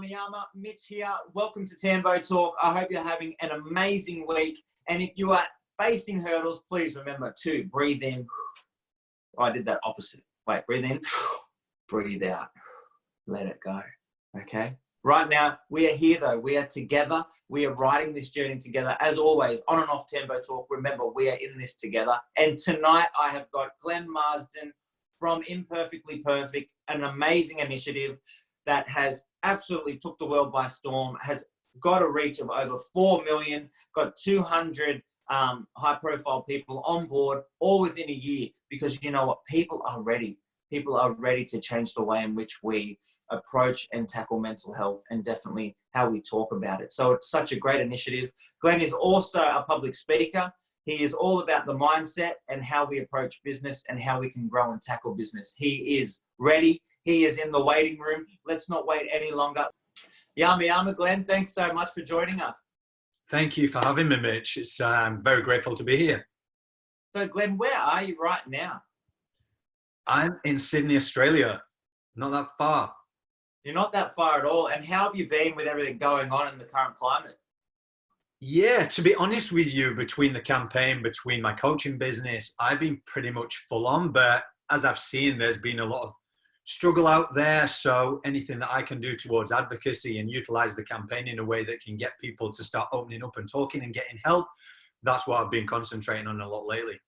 Yama, Mitch here. Welcome to Tambo Talk. I hope you're having an amazing week. And if you are facing hurdles, please remember to breathe in. Oh, I did that opposite. Wait, breathe in, breathe out. Let it go. Okay? Right now, we are here though. We are together. We are riding this journey together. As always, on and off Tambo Talk. Remember, we are in this together. And tonight, I have got Glenn Marsden from Imperfectly Perfect, an amazing initiative that has absolutely took the world by storm, has got a reach of over 4 million, got 200 high-profile people on board, all within a year, because you know what? People are ready. People are ready to change the way in which we approach and tackle mental health, and definitely how we talk about it. So it's such a great initiative. Glenn is also a public speaker. He is all about the mindset and how we approach business and how we can grow and tackle business. He is ready. He is in the waiting room. Let's not wait any longer. Yama, Glenn, thanks so much for joining us. Thank you for having me, Mitch. I'm very grateful to be here. So, Glenn, where are you right now? I'm in Sydney, Australia. Not that far. You're not that far at all. And how have you been with everything going on in the current climate? Yeah, to be honest with you, between the campaign, between my coaching business, I've been pretty much full on. But as I've seen, there's been a lot of struggle out there. So anything that I can do towards advocacy and utilize the campaign in a way that can get people to start opening up and talking and getting help, that's what I've been concentrating on a lot lately.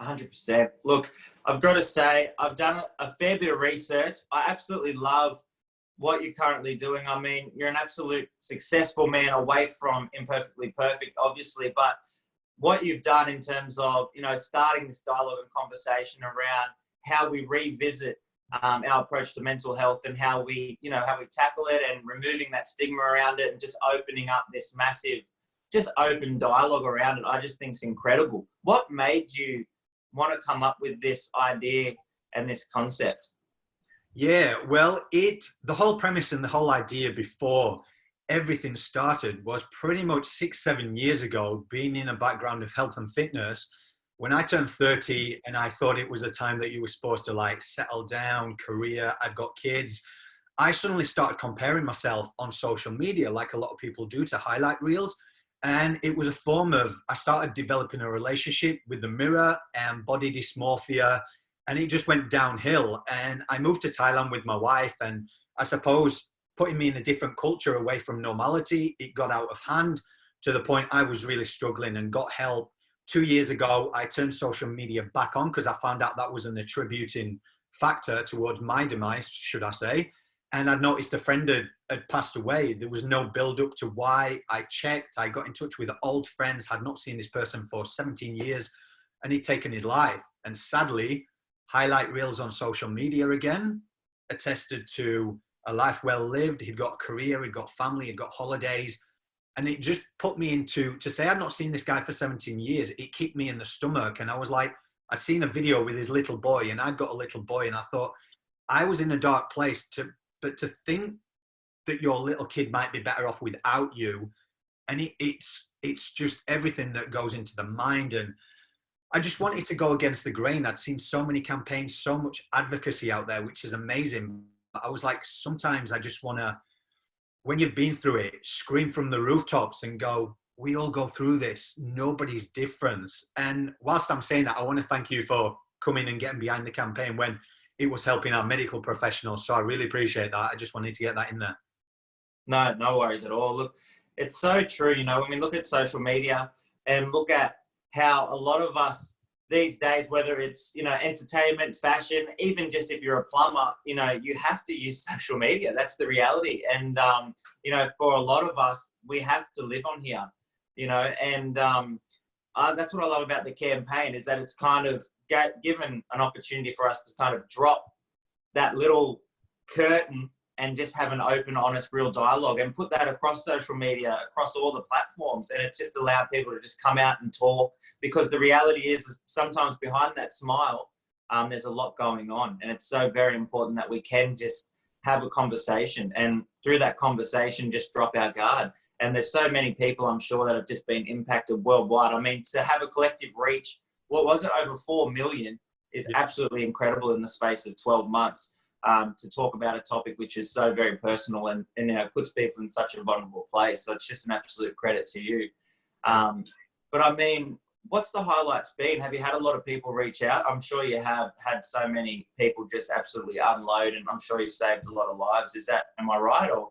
100%. Look, I've got to say, I've done a fair bit of research. I absolutely love what you're currently doing. I mean, you're an absolute successful man away from Imperfectly Perfect, obviously, but what you've done in terms of, you know, starting this dialogue and conversation around how we revisit our approach to mental health and how we, you know, how we tackle it and removing that stigma around it and just opening up this massive, just open dialogue around it, I just think is incredible. What made you want to come up with this idea and this concept? Yeah, well, the whole premise and the whole idea before everything started was pretty much 6-7 years ago, being in a background of health and fitness. When I turned 30 and I thought it was a time that you were supposed to like settle down, career, I'd got kids, I suddenly started comparing myself on social media like a lot of people do to highlight reels. And it was a form of, I started developing a relationship with the mirror and body dysmorphia, and it just went downhill. And I moved to Thailand with my wife, and I suppose putting me in a different culture away from normality, it got out of hand to the point I was really struggling and got help. 2 years ago, I turned social media back on because I found out that was an attributing factor towards my demise, should I say. And I'd noticed a friend had passed away. There was no build up to why. I checked, I got in touch with old friends, had not seen this person for 17 years, and he'd taken his life. And sadly, highlight reels on social media again attested to a life well lived. He'd got a career, he'd got family, he'd got holidays. And it just put me into, to say I'd not seen this guy for 17 years, it kicked me in the stomach. And I was like, I'd seen a video with his little boy, and I'd got a little boy, and I thought I was in a dark place, but to think that your little kid might be better off without you. And it's just everything that goes into the mind. And I just wanted to go against the grain. I'd seen so many campaigns, so much advocacy out there, which is amazing. I was like, sometimes I just want to, when you've been through it, scream from the rooftops and go, we all go through this. Nobody's different. And whilst I'm saying that, I want to thank you for coming and getting behind the campaign when it was helping our medical professionals. So I really appreciate that. I just wanted to get that in there. No worries at all. Look, it's so true. You know, when we look at social media and look at how a lot of us these days, whether it's, you know, entertainment, fashion, even just if you're a plumber, you know, you have to use social media. That's the reality. And, you know, for a lot of us, we have to live on here, you know, and that's what I love about the campaign, is that it's kind of given an opportunity for us to kind of drop that little curtain and just have an open, honest, real dialogue and put that across social media, across all the platforms. And it's just allowed people to just come out and talk, because the reality is sometimes behind that smile, there's a lot going on. And it's so very important that we can just have a conversation, and through that conversation, just drop our guard. And there's so many people, I'm sure, that have just been impacted worldwide. I mean, to have a collective reach, what was it, over 4 million is absolutely incredible in the space of 12 months. to talk about a topic which is so very personal and you know, puts people in such a vulnerable place. So it's just an absolute credit to you. But I mean, what's the highlights been? Have you had a lot of people reach out? I'm sure you have had so many people just absolutely unload, and I'm sure you've saved a lot of lives. Am I right? Or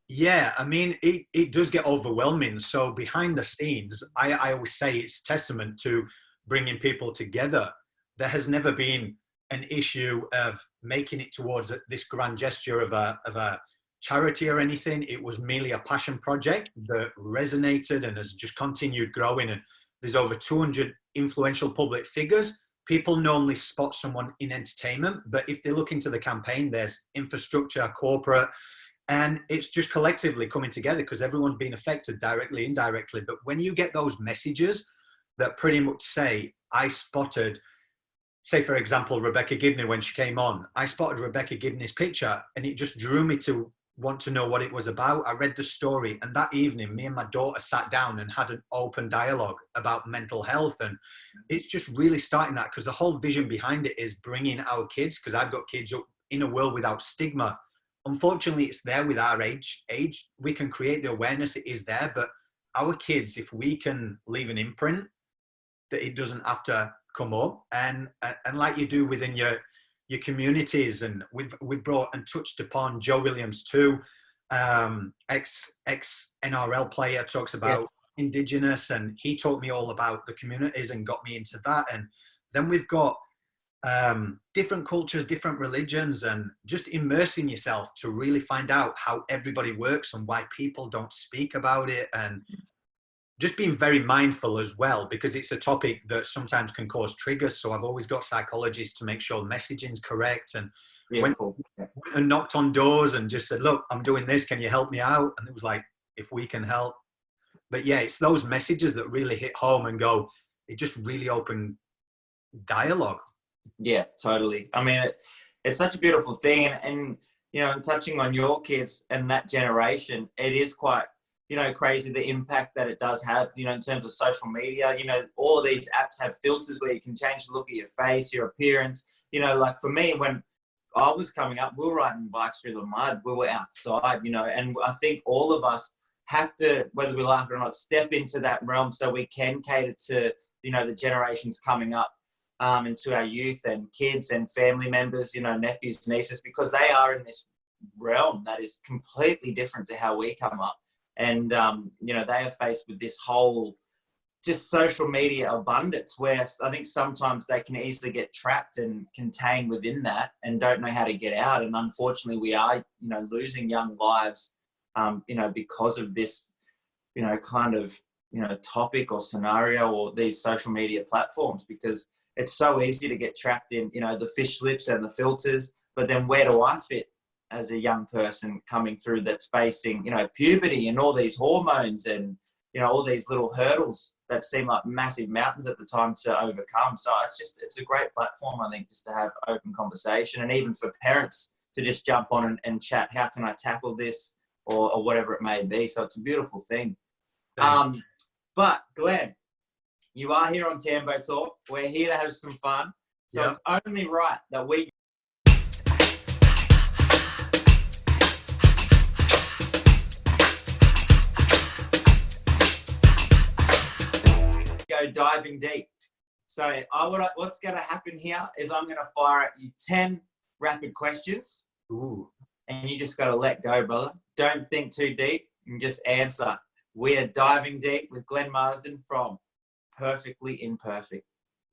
Yeah, I mean, it does get overwhelming. So behind the scenes, I always say it's testament to bringing people together. There has never been an issue of making it towards this grand gesture of a charity or anything. It was merely a passion project that resonated and has just continued growing. And there's over 200 influential public figures. People normally spot someone in entertainment, but if they look into the campaign, there's infrastructure, corporate, and it's just collectively coming together because everyone's been affected directly, indirectly. But when you get those messages that pretty much say, I spotted, say, for example, Rebecca Gibney, when she came on, I spotted Rebecca Gibney's picture and it just drew me to want to know what it was about. I read the story, and that evening, me and my daughter sat down and had an open dialogue about mental health. And it's just really starting that, because the whole vision behind it is bringing our kids, because I've got kids, up in a world without stigma. Unfortunately, it's there with our age. We can create the awareness, it is there, but our kids, if we can leave an imprint, that it doesn't have to come up, and like you do within your communities. And we've brought and touched upon Joe Williams too, ex NRL player, talks about Indigenous, and he taught me all about the communities and got me into that. And then we've got different cultures, different religions, and just immersing yourself to really find out how everybody works and why people don't speak about it, and just being very mindful as well, because it's a topic that sometimes can cause triggers. So I've always got psychologists to make sure the messaging's correct. And went and knocked on doors and just said, look, I'm doing this, can you help me out? And it was like, if we can help. But yeah, it's those messages that really hit home and go, it just really opened dialogue. Yeah, totally. I mean, it's such a beautiful thing. And, you know, touching on your kids and that generation, it is quite, you know, crazy the impact that it does have, you know, in terms of social media. You know, all of these apps have filters where you can change the look of your face, your appearance. You know, like for me, when I was coming up, we were riding bikes through the mud. We were outside, you know, and I think all of us have to, whether we like it or not, step into that realm so we can cater to, you know, the generations coming up. And to our youth and kids and family members, you know, nephews, nieces, because they are in this realm that is completely different to how we come up. And, you know, they are faced with this whole just social media abundance where I think sometimes they can easily get trapped and contained within that and don't know how to get out. And unfortunately, we are, you know, losing young lives, you know, because of this, you know, kind of, you know, topic or scenario or these social media platforms, because it's so easy to get trapped in, you know, the fish lips and the filters. But then where do I fit as a young person coming through that's facing, you know, puberty and all these hormones and, you know, all these little hurdles that seem like massive mountains at the time to overcome. So it's a great platform, I think, just to have open conversation, and even for parents to just jump on and chat, how can I tackle this or whatever it may be. So it's a beautiful thing. But Glenn, you are here on Tambo Talk. We're here to have some fun. So It's only right that we go diving deep. So what's going to happen here is I'm going to fire at you 10 rapid questions. Ooh. And you just got to let go, brother. Don't think too deep and just answer. We are diving deep with Glenn Marsden from Perfectly Imperfect.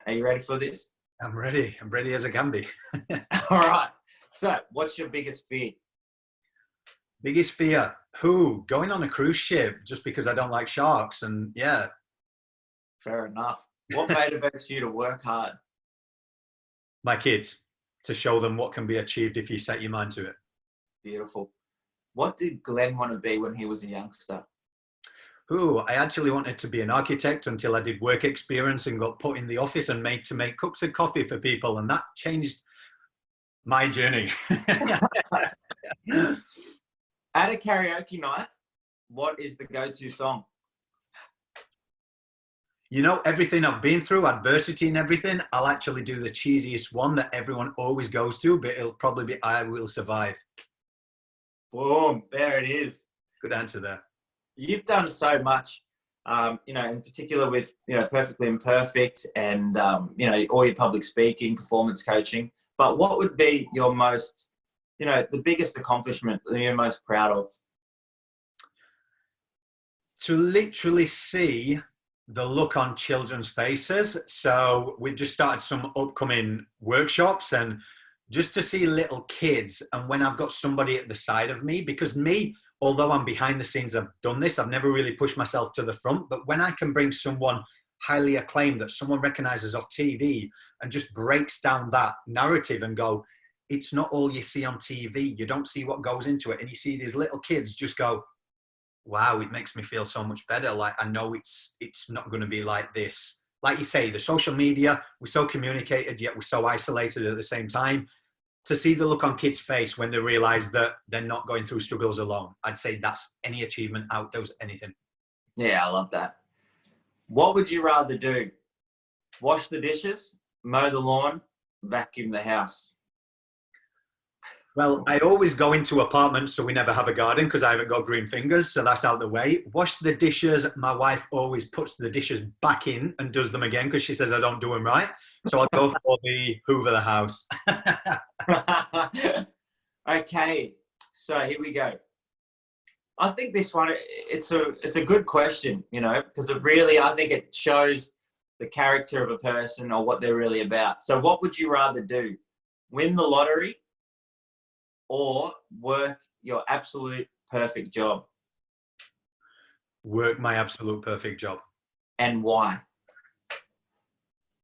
Are you ready for this? I'm ready. I'm ready as I can be. All right. So what's your biggest fear? Biggest fear? Going on a cruise ship just because I don't like sharks. And yeah. Fair enough. What motivates you to work hard? My kids, to show them what can be achieved if you set your mind to it. Beautiful. What did Glenn want to be when he was a youngster? I actually wanted to be an architect until I did work experience and got put in the office and made to make cups of coffee for people. And that changed my journey. At a karaoke night, what is the go-to song? You know, everything I've been through, adversity and everything, I'll actually do the cheesiest one that everyone always goes to, but it'll probably be I Will Survive. Boom, there it is. Good answer there. You've done so much, in particular with, Perfectly Imperfect and, all your public speaking, performance coaching. But what would be your most, the biggest accomplishment that you're most proud of? To literally see the look on children's faces. So we've just started some upcoming workshops, and just to see little kids, and when I've got somebody at the side of me, because me, although I'm behind the scenes, I've done this, I've never really pushed myself to the front, but when I can bring someone highly acclaimed that someone recognizes off TV and just breaks down that narrative and go, it's not all you see on TV, you don't see what goes into it, and you see these little kids just go, wow, it makes me feel so much better. Like, I know it's not going to be like this. Like you say, the social media, we're so communicated, yet we're so isolated at the same time. To see the look on kids' face when they realize that they're not going through struggles alone, I'd say that's any achievement outdoes anything. Yeah, I love that. What would you rather do? Wash the dishes, mow the lawn, vacuum the house? Well, I always go into apartments, so we never have a garden because I haven't got green fingers, so that's out of the way. Wash the dishes. My wife always puts the dishes back in and does them again because she says I don't do them right. So I'll go for the hoover the house. Okay, so here we go. I think this one, it's a good question, because I think it shows the character of a person or what they're really about. So what would you rather do? Win the lottery or work your absolute perfect job? Work my absolute perfect job. And why?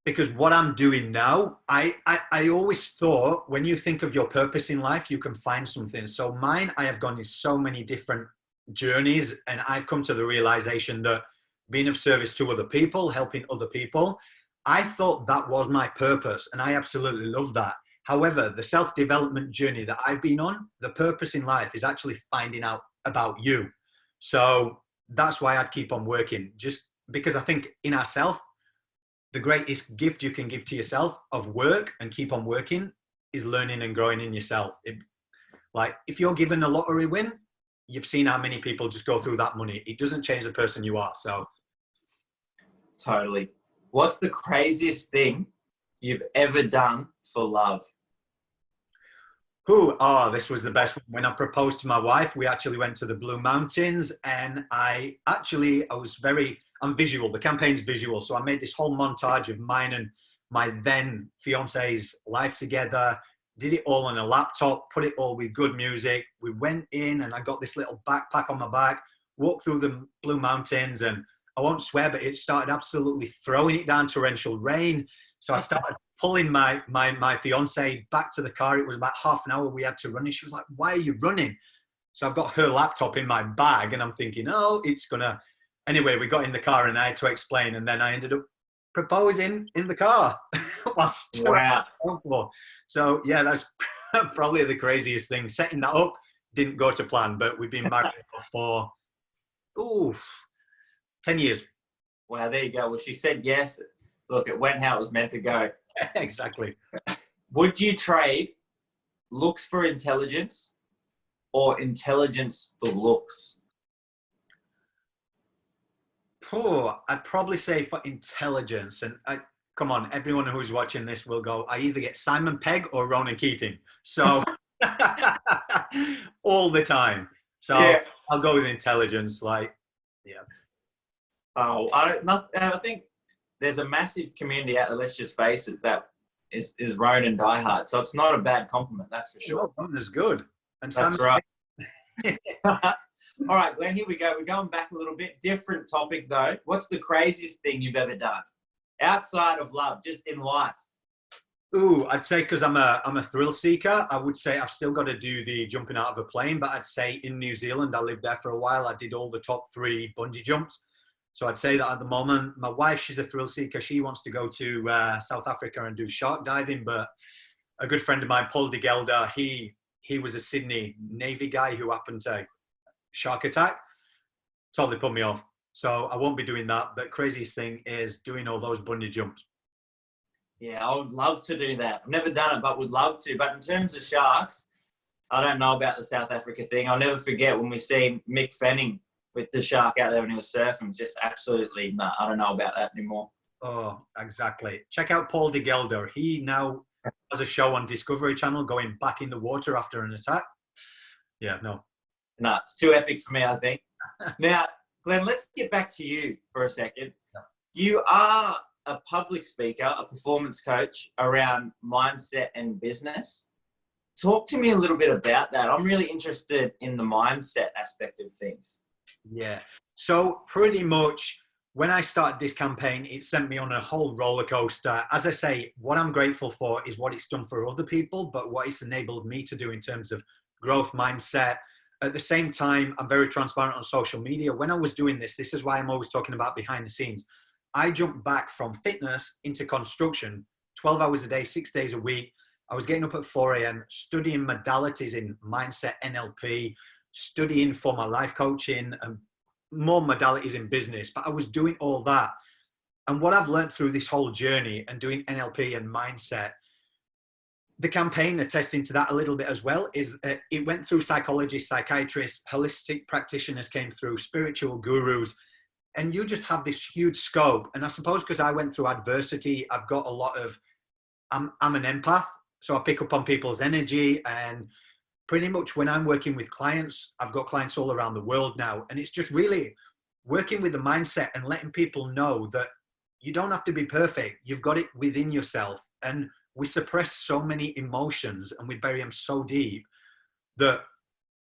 Because what I'm doing now, I always thought when you think of your purpose in life, you can find something. So mine, I have gone in so many different journeys, and I've come to the realization that being of service to other people, helping other people, I thought that was my purpose, and I absolutely love that. However, the self-development journey that I've been on, the purpose in life is actually finding out about you. So that's why I'd keep on working, just because I think in ourselves, the greatest gift you can give to yourself of work and keep on working is learning and growing in yourself. Like if you're given a lottery win, you've seen how many people just go through that money. It doesn't change the person you are. So totally. What's the craziest thing you've ever done for love? This was the best one. When I proposed to my wife, we actually went to the Blue Mountains, and I'm visual. The campaign's visual. So I made this whole montage of mine and my then fiance's life together, did it all on a laptop, put it all with good music. We went in and I got this little backpack on my back, walked through the Blue Mountains, and I won't swear, but it started absolutely throwing it down torrential rain. So I started pulling my fiance back to the car. It was about half an hour we had to run. And she was like, why are you running? So I've got her laptop in my bag and I'm thinking, it's gonna. Anyway, we got in the car and I had to explain, and then I ended up proposing in the car. Wow. So yeah, that's probably the craziest thing. Setting that up didn't go to plan, but we've been married for 10 years. Wow, there you go. Well, she said yes. Look, it went how it was meant to go. Exactly. Would you trade looks for intelligence or intelligence for looks? I'd probably say for intelligence. And come on, everyone who's watching this will go, I either get Simon Pegg or Ronan Keating. So all the time. So yeah. I'll go with intelligence. I think there's a massive community out there, let's just face it, that is Ronan diehard. So it's not a bad compliment, that's for sure. Ronan's good. And that's Simon right. All right, Glenn, here we go. We're going back a little bit. Different topic, though. What's the craziest thing you've ever done? Outside of love, just in life. I'd say because I'm a thrill seeker, I would say I've still got to do the jumping out of a plane, but I'd say in New Zealand, I lived there for a while. I did all the top 3 bungee jumps. So I'd say that at the moment, my wife, she's a thrill seeker. She wants to go to South Africa and do shark diving, but a good friend of mine, Paul de Gelder, he was a Sydney Navy guy who happened to shark attack. Totally put me off. So I won't be doing that. But craziest thing is doing all those bungee jumps. Yeah, I would love to do that. I've never done it, but would love to. But in terms of sharks, I don't know about the South Africa thing. I'll never forget when we see Mick Fanning with the shark out there when he was surfing. Just absolutely, no, I don't know about that anymore. Oh, exactly. Check out Paul de Gelder. He now has a show on Discovery Channel going back in the water after an attack. Yeah, no. No, it's too epic for me, I think. Now, Glenn, let's get back to you for a second. Yeah. You are a public speaker, a performance coach around mindset and business. Talk to me a little bit about that. I'm really interested in the mindset aspect of things. Yeah. So pretty much when I started this campaign, it sent me on a whole roller coaster. As I say, what I'm grateful for is what it's done for other people, but what it's enabled me to do in terms of growth mindset. At the same time, I'm very transparent on social media. When I was doing this is why I'm always talking about behind the scenes. I jumped back from fitness into construction, 12 hours a day, 6 days a week. I was getting up at 4 a.m., studying modalities in mindset, NLP, studying for my life coaching and more modalities in business. But I was doing all that. And what I've learned through this whole journey and doing NLP and mindset, the campaign attesting to that a little bit as well, is it went through psychologists, psychiatrists, holistic practitioners came through, spiritual gurus, and you just have this huge scope. And I suppose because I went through adversity, I've got a lot of, I'm an empath, so I pick up on people's energy. And pretty much when I'm working with clients, I've got clients all around the world now. And it's just really working with the mindset and letting people know that you don't have to be perfect. You've got it within yourself. And we suppress so many emotions and we bury them so deep that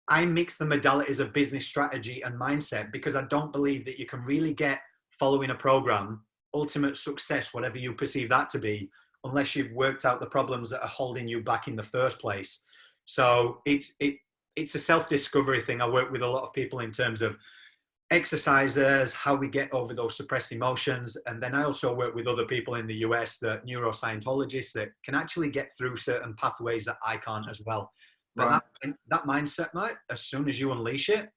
I mix the modalities of business strategy and mindset because I don't believe that you can really get following a program, ultimate success, whatever you perceive that to be, unless you've worked out the problems that are holding you back in the first place. So it's a self-discovery thing. I work with a lot of people in terms of exercises, how we get over those suppressed emotions. And then I also work with other people in the US, the neuroscientologists that can actually get through certain pathways that I can't as well. But Right. that mindset, mate, as soon as you unleash it,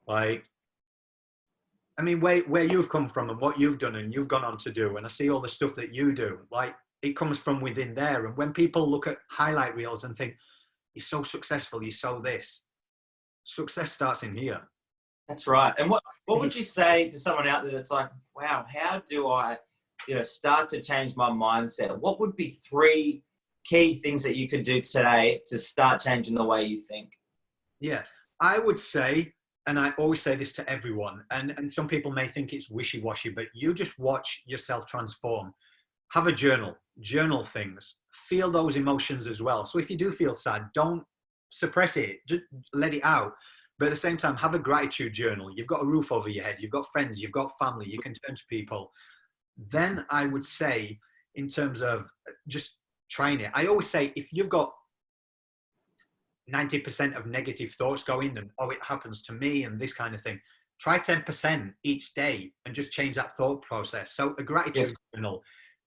like, I mean, where you've come from and what you've done and you've gone on to do, and I see all the stuff that you do, like, it comes from within there. And when people look at highlight reels and think, you're so successful, you're so this, success starts in here. That's right. And what would you say to someone out there that's like, wow, how do I, start to change my mindset? What would be 3 key things that you could do today to start changing the way you think? Yeah, I would say, and I always say this to everyone, and some people may think it's wishy-washy, but you just watch yourself transform. Have a journal things, feel those emotions as well. So if you do feel sad, don't suppress it, just let it out. But at the same time, have a gratitude journal. You've got a roof over your head, you've got friends, you've got family, you can turn to people. Then I would say, in terms of just trying it, I always say, if you've got 90% of negative thoughts going and, oh, it happens to me and this kind of thing, try 10% each day and just change that thought process. So a gratitude journal,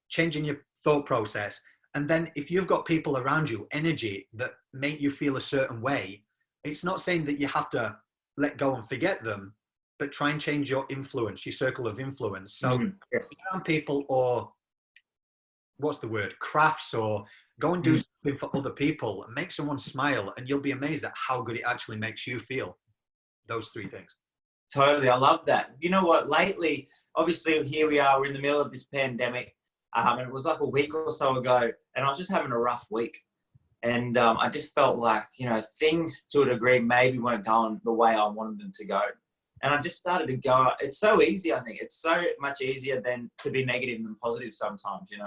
changing your thought process. And then if you've got people around you, energy that make you feel a certain way, it's not saying that you have to let go and forget them, but try and change your influence, your circle of influence. So around people, or what's the word, crafts, or go and do something for other people and make someone smile, and you'll be amazed at how good it actually makes you feel. Those 3 things. Totally. I love that. You know what? Lately, obviously, here we are, we're in the middle of this pandemic. And it was like a week or so ago, and I was just having a rough week. And I just felt like, things to a degree maybe weren't going the way I wanted them to go. And I just started to go, it's so easy, I think. It's so much easier than to be negative than positive sometimes, And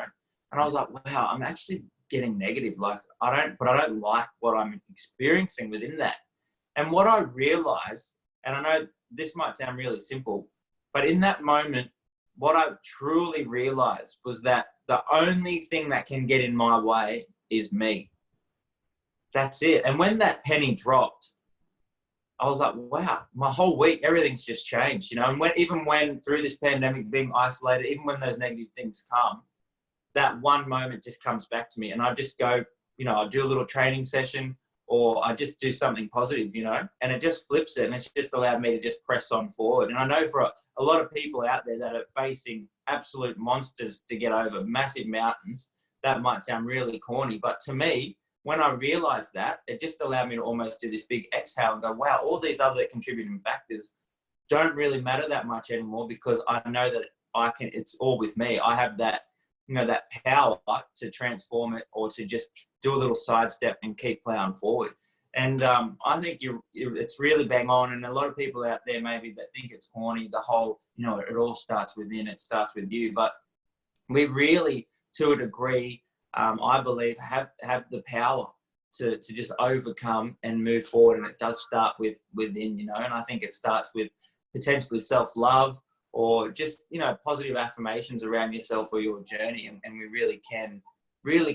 I was like, wow, I'm actually getting negative. Like, I don't like what I'm experiencing within that. And what I realized, and I know this might sound really simple, but in that moment, what I truly realized was that the only thing that can get in my way is me. That's it. And when that penny dropped, I was like, wow, my whole week, everything's just changed, And even when through this pandemic, being isolated, even when those negative things come, that one moment just comes back to me. And I just go, I do a little training session. or I just do something positive, you know, and it just flips it, and it's just allowed me to just press on forward. And I know for a lot of people out there that are facing absolute monsters to get over, massive mountains, that might sound really corny, but to me, when I realized that, it just allowed me to almost do this big exhale and go, wow, all these other contributing factors don't really matter that much anymore, because I know that it's all with me. I have that, you know, that power to transform it, or to just do a little sidestep and keep plowing forward. And I think it's really bang on. And a lot of people out there maybe that think it's corny, the whole, you know, it all starts within, it starts with you. But we really, to a degree, I believe, have the power to just overcome and move forward. And it does start within, you know, and I think it starts with potentially self-love, or just, you know, positive affirmations around yourself or your journey. And we really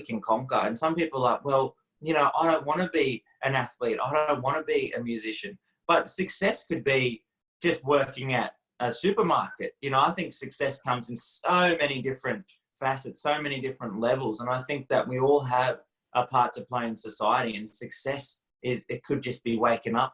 can conquer. And some people are like, well, you know, I don't want to be an athlete. I don't want to be a musician. But success could be just working at a supermarket. You know, I think success comes in so many different facets, so many different levels. And I think that we all have a part to play in society. And success it could just be waking up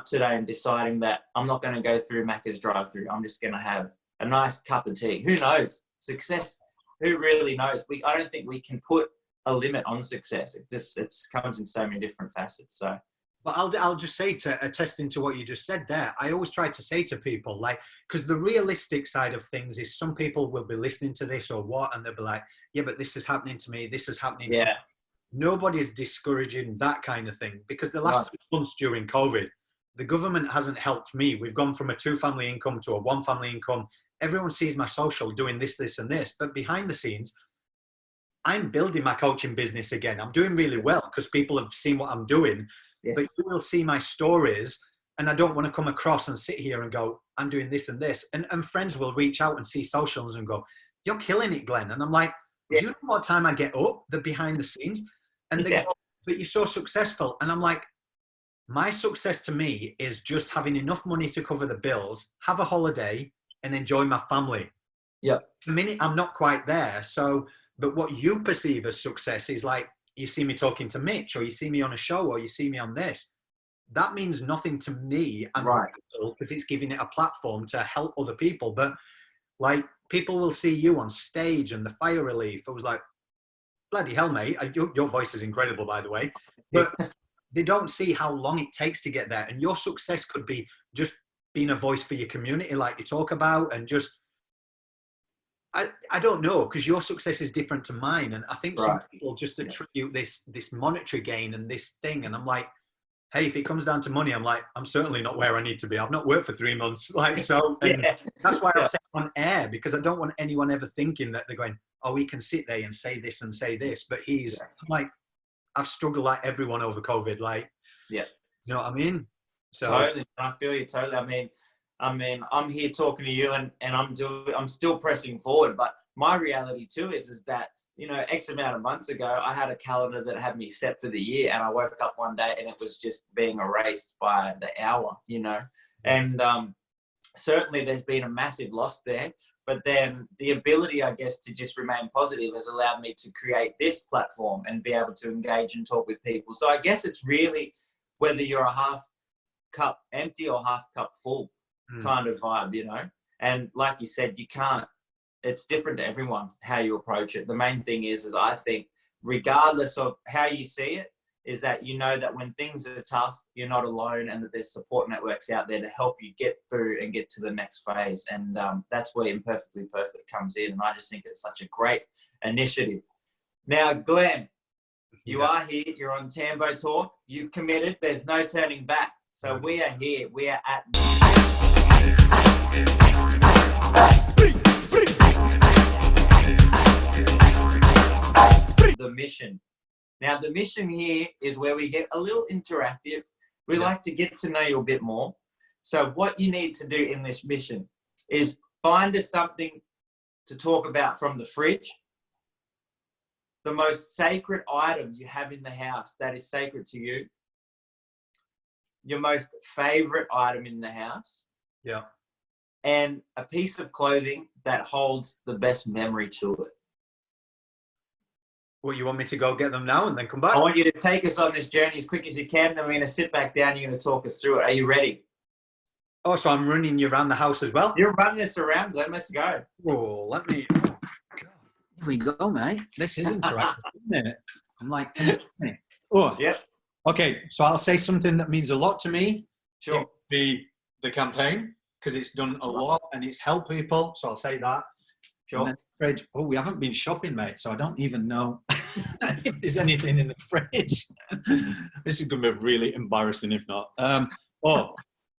today and deciding that I'm not going to go through Macca's drive-through. I'm just going to have a nice cup of tea. Who knows? Success, who really knows? I don't think we can put a limit on success. It comes in so many different facets. So, but I'll just say, to attesting to what you just said there, I always try to say to people, like, because the realistic side of things is some people will be listening to this or what, and they'll be like, yeah, but this is happening to me. This is happening to me. Nobody's discouraging that kind of thing, because the last 6 months during COVID, the government hasn't helped me. We've gone from a 2-family income to a 1-family income. Everyone sees my social doing this, this, and this. But behind the scenes, I'm building my coaching business again. I'm doing really well because people have seen what I'm doing. Yes. But you will see my stories, and I don't want to come across and sit here and go, I'm doing this and this. And friends will reach out and see socials and go, you're killing it, Glenn. And I'm like, do you know what time I get up, the behind the scenes? And they go, but you're so successful. And I'm like, my success to me is just having enough money to cover the bills, have a holiday, and enjoy my family. Yeah. For me, I'm not quite there. So, but what you perceive as success is like, you see me talking to Mitch, or you see me on a show, or you see me on this. That means nothing to me, because it's giving it a platform to help other people. But like, people will see you on stage and the fire relief. I was like, bloody hell, mate. Your voice is incredible, by the way. But they don't see how long it takes to get there. And your success could be just being a voice for your community, like you talk about, and just, I don't know, because your success is different to mine. And I think some people just attribute this monetary gain and this thing. And I'm like, hey, if it comes down to money, I'm like, I'm certainly not where I need to be. I've not worked for 3 months. Like, so, and that's why I say on air, because I don't want anyone ever thinking that they're going, oh, he can sit there and say this and say this. But I'm like, I've struggled like everyone over COVID. Like, do you know what I mean? So totally. I feel you totally. I mean, I'm here talking to you, and I'm still pressing forward. But my reality too is that, you know, X amount of months ago, I had a calendar that had me set for the year, and I woke up one day and it was just being erased by the hour, you know. And certainly there's been a massive loss there. But then the ability, I guess, to just remain positive has allowed me to create this platform and be able to engage and talk with people. So I guess it's really whether you're a half cup empty or half cup full kind of vibe, you know. And like you said, it's different to everyone how you approach it. The main thing is I think, regardless of how you see it, is that you know that when things are tough, you're not alone, and that there's support networks out there to help you get through and get to the next phase. And that's where Imperfectly Perfect comes in. And I just think it's such a great initiative. Now, Glenn, you are here. You're on Tambo Talk. You've committed. There's no turning back. So we are here. We are at the mission. Now, the mission here is where we get a little interactive. We like to get to know you a bit more. So what you need to do in this mission is find us something to talk about from the fridge, the most sacred item you have in the house that is sacred to you, your most favorite item in the house, and a piece of clothing that holds the best memory to it. What, you want me to go get them now and then come back? I want you to take us on this journey as quick as you can. Then we're going to sit back down. You're going to talk us through it. Are you ready? Oh, so I'm running you around the house as well? You're running us around, Glenn. Let's go. Oh, let me... Here we go, mate. This is interactive, isn't it? I'm like... Oh, Yep. Okay, so I'll say something that means a lot to me. Sure. The campaign, because it's done a lot and it's helped people. So I'll say that. Sure. Fridge. Oh, we haven't been shopping, mate, so I don't even know if there's anything in the fridge. This is going to be really embarrassing if not.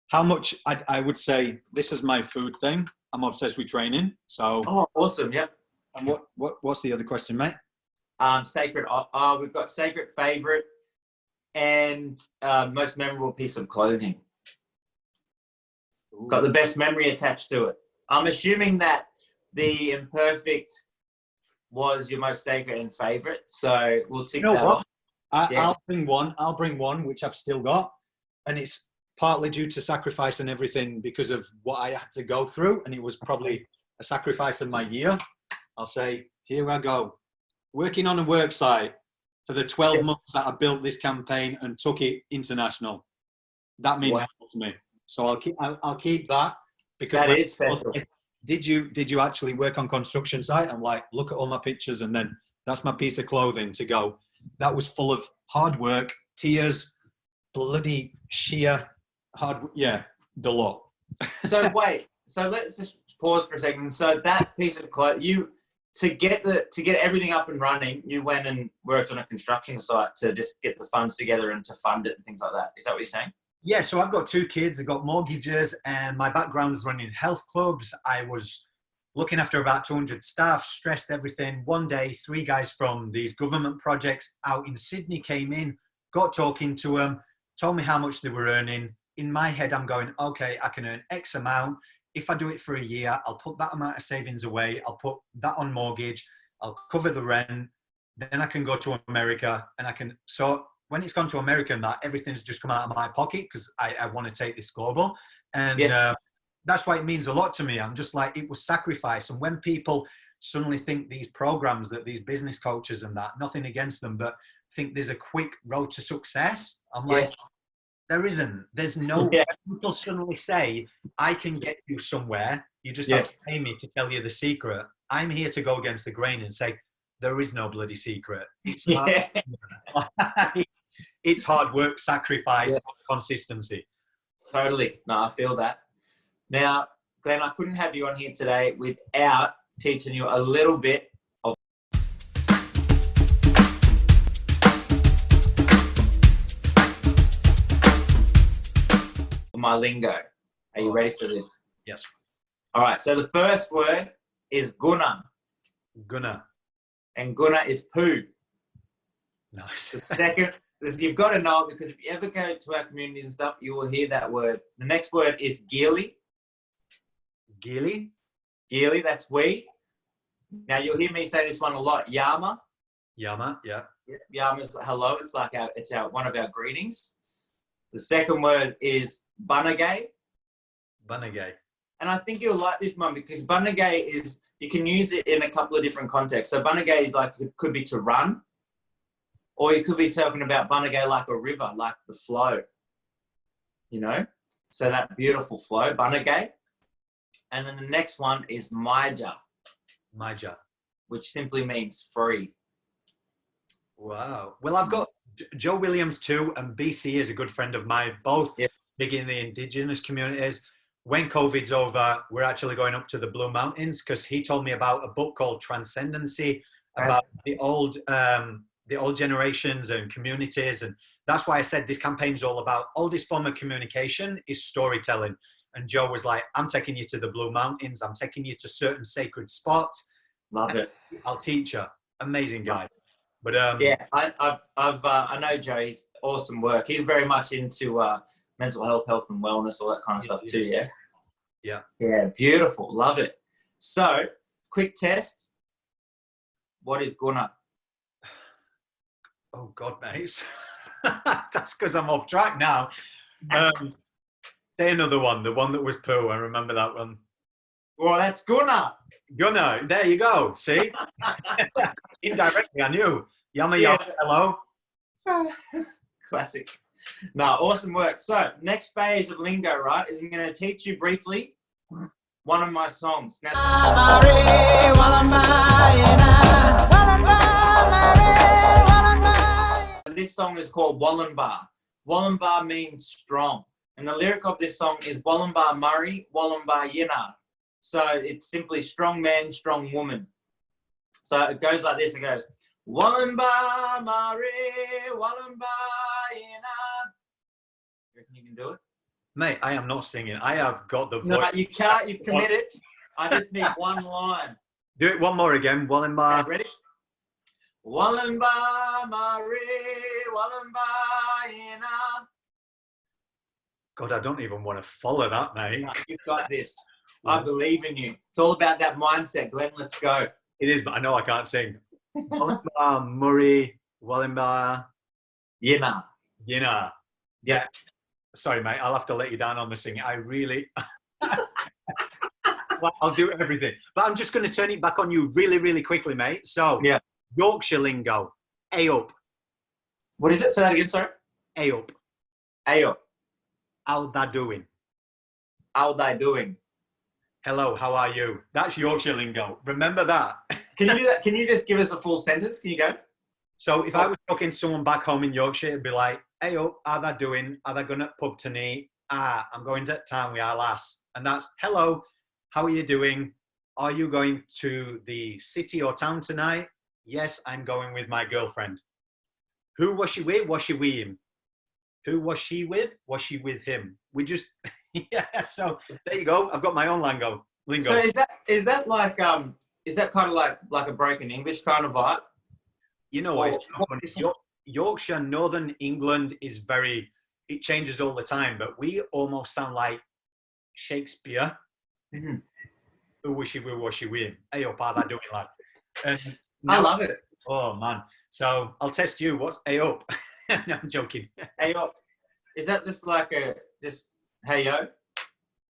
How much I would say this is my food thing. I'm obsessed with training. So. Oh, awesome. Yep. And what's the other question, mate? Sacred. We've got sacred favorite and most memorable piece of clothing. Ooh. Got the best memory attached to it. I'm assuming that the imperfect was your most sacred and favorite, so we'll tick that off. I'll bring one which I've still got, and it's partly due to sacrifice and everything because of what I had to go through, and it was probably a sacrifice of my year. I'll say, here I go, working on a work site for the 12 months that I built this campaign and took it international. That means a lot to me. So I'll keep that, because that is special. Did you actually work on construction site? I'm like, look at all my pictures, and then that's my piece of clothing to go. That was full of hard work, tears, bloody sheer hard. Yeah, the lot. So wait, so let's just pause for a second. So that piece of clothing, to get everything up and running, you went and worked on a construction site to just get the funds together and to fund it and things like that. Is that what you're saying? Yeah, so I've got 2 kids, I've got mortgages, and my background is running health clubs. I was looking after about 200 staff, stressed everything. One day, 3 guys from these government projects out in Sydney came in, got talking to them, told me how much they were earning. In my head, I'm going, okay, I can earn X amount. If I do it for a year, I'll put that amount of savings away. I'll put that on mortgage. I'll cover the rent. Then I can go to America, and I can... So when it's gone to America and that, everything's just come out of my pocket because I want to take this global. And that's why it means a lot to me. I'm just like, it was sacrifice. And when people suddenly think these programs, that these business coaches and that, nothing against them, but think there's a quick road to success, I'm like, there isn't. There's no... People suddenly say, I can get you somewhere. You just have to pay me to tell you the secret. I'm here to go against the grain and say, there is no bloody secret. It's it's hard work, sacrifice, consistency. Totally. No, I feel that. Now, Glenn, I couldn't have you on here today without teaching you a little bit of my lingo. Are you ready for this? Yes. All right. So the first word is guna. Guna. And guna is poo. Nice. The second... You've got to know it, because if you ever go to our community and stuff, you will hear that word. The next word is geely. Geely? Geely, that's we. Now, you'll hear me say this one a lot. Yama. Yama, yeah. Yama's hello. It's like one of our greetings. The second word is banagay. Banagay. And I think you'll like this one, because banagay is, you can use it in a couple of different contexts. So banagay is like, it could be to run. Or you could be talking about banagay like a river, like the flow, you know? So that beautiful flow, banagay. And then the next one is maija. Maija. Which simply means free. Wow. Well, I've got Joe Williams too, and BC is a good friend of mine, both big in the Indigenous communities. When COVID's over, we're actually going up to the Blue Mountains, because he told me about a book called Transcendency, about the old generations and communities. And that's why I said this campaign's all about oldest form of communication is storytelling. And Joe was like, I'm taking you to the Blue Mountains. I'm taking you to certain sacred spots. Love it. I'll teach you. Amazing guy. But I know Joe. He's awesome work. He's very much into mental health and wellness, all that kind of stuff too. Yeah. Beautiful. Love it. So, quick test. What is guna? Oh God, mate. That's because I'm off track now. Say another one. The one that was poo. I remember that one. Well, that's Gunnar. Gunnar, there you go. See? Indirectly, I knew. Yama, Yeah. hello. Classic. No, awesome work. So, next phase of lingo, right, is I'm going to teach you briefly one of my songs. Now, this song is called Wallenbar. Wallenbar means strong. And the lyric of this song is Wallenbar Murray, Wallenbar Yinna. So it's simply strong man, strong woman. So it goes like this. It goes, Wallenbar Murray, Wallenbar Yinna. You reckon you can do it? Mate, I am not singing. I have got the voice. No, you can't. You've committed. I just need one line. Do it one more again. Wallenbar. Okay, ready? Wallenbar Murray, Wallenbar Yinna. God, I don't even want to follow that, mate. No, you've got this. I believe in you. It's all about that mindset, Glenn. Let's go. It is, but I know I can't sing. Wallenbar, Murray, Wallenbar. Yinna. Yinna. Yeah. Sorry, mate. I'll have to let you down on the singing. I really... Well, I'll do everything. But I'm just going to turn it back on you really, really quickly, mate. So, yeah. Yorkshire lingo. A-up. What is it? Say that again, sorry. A-up. A-up. How they doing? How they doing? Hello, how are you? That's Yorkshire lingo. Remember that. Can you do that? Can you just give us a full sentence? Can you go? So if I was talking to someone back home in Yorkshire, it'd be like, hey up, how they doing? Are they going to pub tonight? I'm going to town with our lass. And that's, hello, how are you doing? Are you going to the city or town tonight? Yes, I'm going with my girlfriend. Who was she with? Was she with him? Who was she with? Was she with him? We just, yeah, so there you go. I've got my own lingo. So is that like, is that kind of like a broken English kind of vibe? You know what? Yorkshire, Northern England is very, it changes all the time, but we almost sound like Shakespeare. Mm-hmm. Who was she with? Was she with him? Hey up, how that doing, lad? I love it. Oh man. So I'll test you. What's hey up? No, I'm joking. Hey up. Is that just like just hey yo?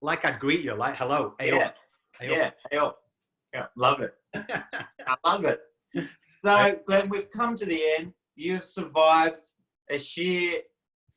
Like I'd greet you, like hello. Hey up. Hey up. Hey up. Yeah, love it. I love it. So Glenn, we've come to the end. You've survived a sheer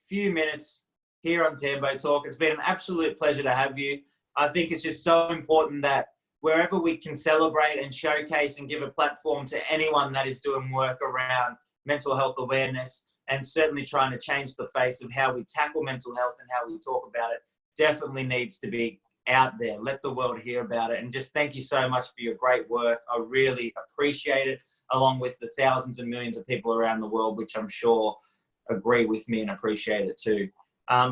few minutes here on Tambo Talk. It's been an absolute pleasure to have you. I think it's just so important that wherever we can celebrate and showcase and give a platform to anyone that is doing work around mental health awareness and certainly trying to change the face of how we tackle mental health and how we talk about it, definitely needs to be out there. Let the world hear about it. And just thank you so much for your great work. I really appreciate it, along with the thousands and millions of people around the world, which I'm sure agree with me and appreciate it too.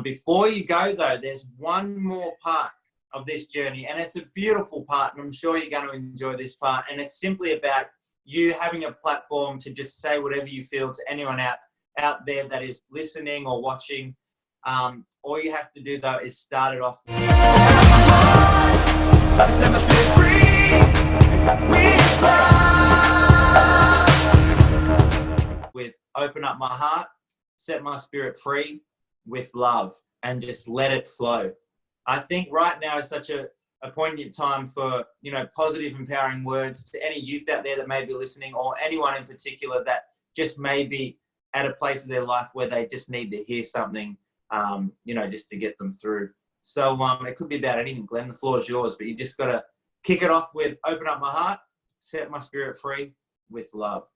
Before you go though, there's one more part of this journey, and it's a beautiful part, and I'm sure you're going to enjoy this part. And it's simply about you having a platform to just say whatever you feel to anyone out there that is listening or watching. All you have to do though is start it off with open up my heart, set my spirit free with love, and just let it flow. I think right now is such a poignant time for, positive, empowering words to any youth out there that may be listening, or anyone in particular that just may be at a place of their life where they just need to hear something, just to get them through. So it could be about anything, Glenn. The floor is yours, but you just got to kick it off with open up my heart, set my spirit free with love.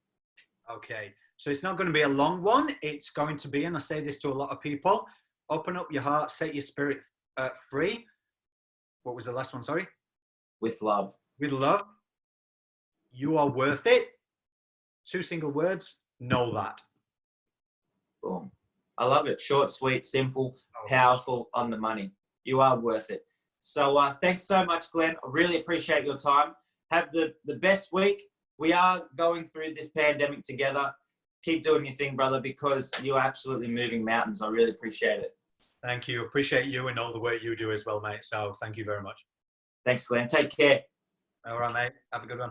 Okay. So it's not going to be a long one. It's going to be, and I say this to a lot of people, open up your heart, set your spirit free. What was the last one? Sorry. With love. With love. You are worth it. 2 single words. Know that. Boom. I love it. Short, sweet, simple, powerful, on the money. You are worth it. So thanks so much, Glenn. I really appreciate your time. Have the best week. We are going through this pandemic together. Keep doing your thing, brother, because you're absolutely moving mountains. I really appreciate it. Thank you. Appreciate you and all the work you do as well, mate. So thank you very much. Thanks, Glenn. Take care. All right, mate. Have a good one.